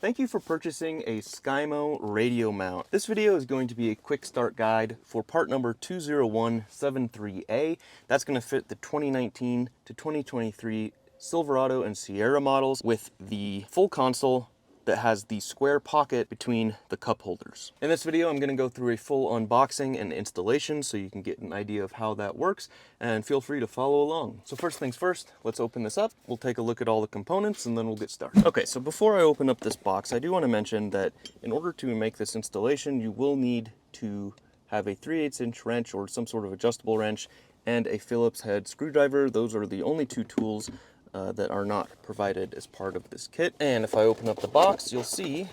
Thank you for purchasing a SKYMO Radio Mount. This video is going to be a quick start guide for part number 20173A. That's going to fit the 2019 to 2023 Silverado and Sierra models with the full console that has the square pocket between the cup holders. In this video, I'm going to go through a full unboxing and installation so you can get an idea of how that works, and feel free to follow along. So first things first, let's open this up. We'll take a look at all the components and then we'll get started. Okay, so before I open up this box, I do want to mention that in order to make this installation, you will need to have a 3/8 inch wrench or some sort of adjustable wrench and a Phillips head screwdriver. Those are the only two tools that are not provided as part of this kit. And if I open up the box, you'll see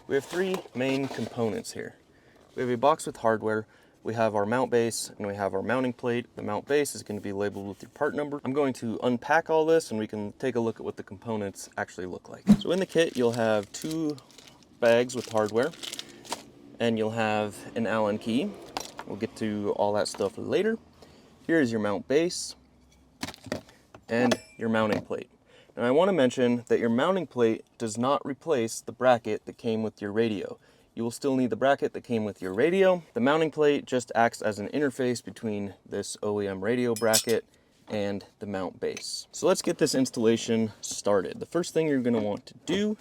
we have three main components here. We have a box with hardware, we have our mount base, and we have our mounting plate. The mount base is going to be labeled with your part number. I'm going to unpack all this and we can take a look at what the components actually look like. So in the kit, you'll have two bags with hardware, and you'll have an Allen key. We'll get to all that stuff later. Here is your mount base and your mounting plate. Now I want to mention that your mounting plate does not replace the bracket that came with your radio. You will still need the bracket that came with your radio. The mounting plate just acts as an interface between this OEM radio bracket and the mount base. So let's get this installation started. The first thing you're going to want to do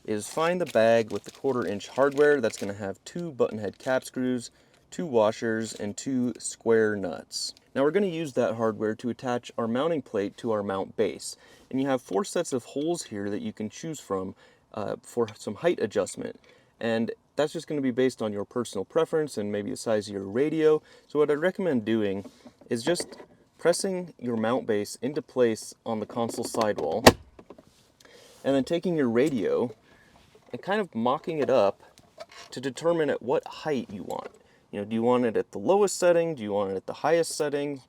is find the bag with the 1/4 inch hardware. That's going to have two button head cap screws, two washers, and two square nuts. Now we're going to use that hardware to attach our mounting plate to our mount base. And you have 4 sets of holes here that you can choose from for some height adjustment. And that's just going to be based on your personal preference and maybe the size of your radio. So what I recommend doing is just pressing your mount base into place on the console sidewall, and then taking your radio and kind of mocking it up to determine at what height you want. You know, do you want it at the lowest setting? Do you want it at the highest setting?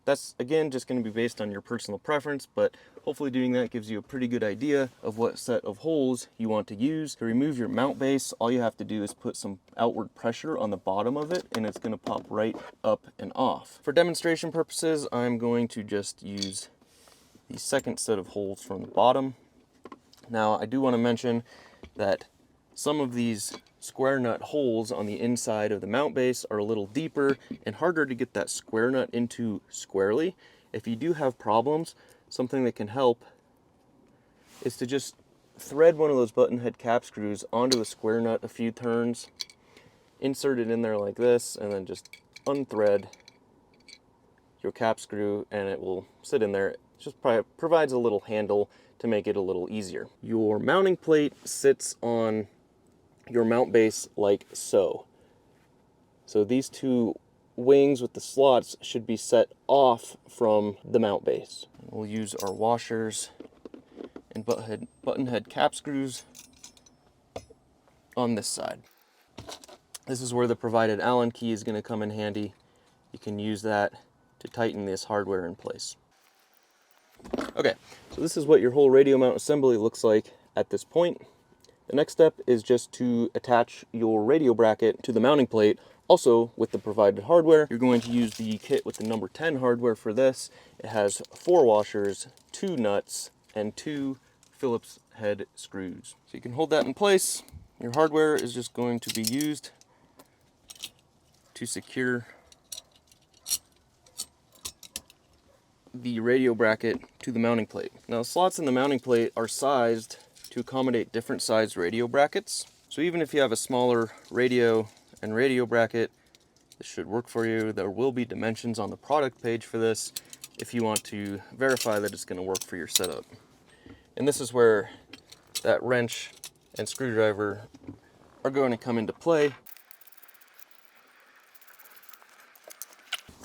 That's, again, just going to be based on your personal preference, but hopefully doing that gives you a pretty good idea of what set of holes you want to use. To remove your mount base, all you have to do is put some outward pressure on the bottom of it, and it's going to pop right up and off. For demonstration purposes, I'm going to just use the second set of holes from the bottom. Now, I do want to mention that some of these square nut holes on the inside of the mount base are a little deeper and harder to get that square nut into squarely. If you do have problems, something that can help is to just thread one of those button head cap screws onto the square nut a few turns, insert it in there like this, and then just unthread your cap screw and it will sit in there. It just provides a little handle to make it a little easier. Your mounting plate sits on your mount base like so. So these two wings with the slots should be set off from the mount base. We'll use our washers and button head cap screws on this side. This is where the provided Allen key is going to come in handy. You can use that to tighten this hardware in place. Okay, so this is what your whole radio mount assembly looks like at this point. The next step is just to attach your radio bracket to the mounting plate, also with the provided hardware. You're going to use the kit with the number 10 hardware for this. It has 4 washers, 2 nuts, and 2 Phillips head screws. So you can hold that in place. Your hardware is just going to be used to secure the radio bracket to the mounting plate. Now, the slots in the mounting plate are sized to accommodate different sized radio brackets. So even if you have a smaller radio and radio bracket, this should work for you. There will be dimensions on the product page for this if you want to verify that it's going to work for your setup. And this is where that wrench and screwdriver are going to come into play.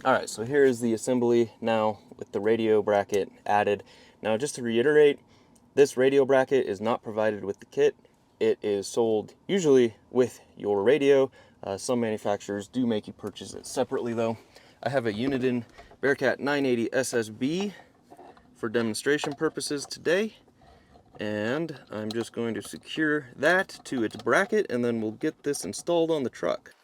Alright, so here is the assembly now with the radio bracket added. Now, just to reiterate, this radio bracket is not provided with the kit. It is sold usually with your radio. Some manufacturers do make you purchase it separately though. I have a Uniden Bearcat 980 SSB for demonstration purposes today. And I'm just going to secure that to its bracket and then we'll get this installed on the truck.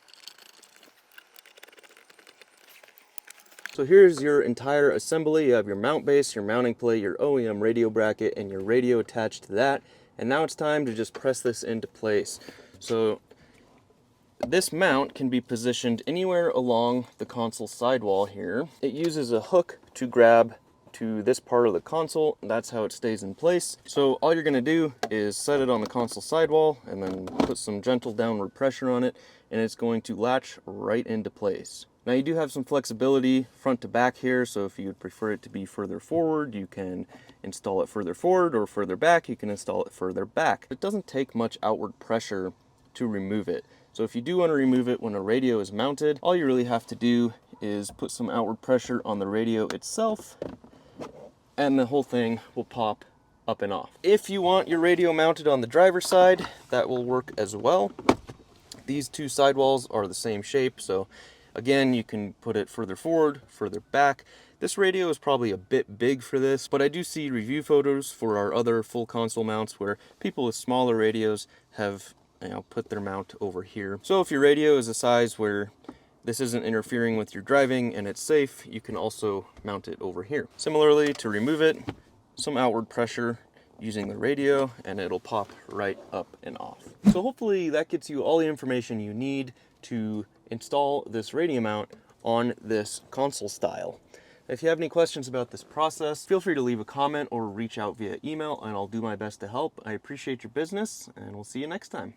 So here's your entire assembly. You have your mount base, your mounting plate, your OEM radio bracket, and your radio attached to that. And now it's time to just press this into place. So this mount can be positioned anywhere along the console sidewall here. It uses a hook to grab to this part of the console, and that's how it stays in place. So all you're gonna do is set it on the console sidewall and then put some gentle downward pressure on it, and it's going to latch right into place. Now you do have some flexibility front to back here, so if you would prefer it to be further forward, you can install it further forward, or further back, you can install it further back. It doesn't take much outward pressure to remove it. So if you do want to remove it when a radio is mounted, all you really have to do is put some outward pressure on the radio itself, and the whole thing will pop up and off. If you want your radio mounted on the driver's side, that will work as well. These two sidewalls are the same shape, so again, you can put it further forward, further back. This radio is probably a bit big for this, but I do see review photos for our other full console mounts where people with smaller radios have put their mount over here. So if your radio is a size where this isn't interfering with your driving and it's safe, you can also mount it over here. Similarly, to remove it, some outward pressure using the radio and it'll pop right up and off. So hopefully that gets you all the information you need to install this radio mount on this console style. If you have any questions about this process, feel free to leave a comment or reach out via email and I'll do my best to help. I appreciate your business and we'll see you next time.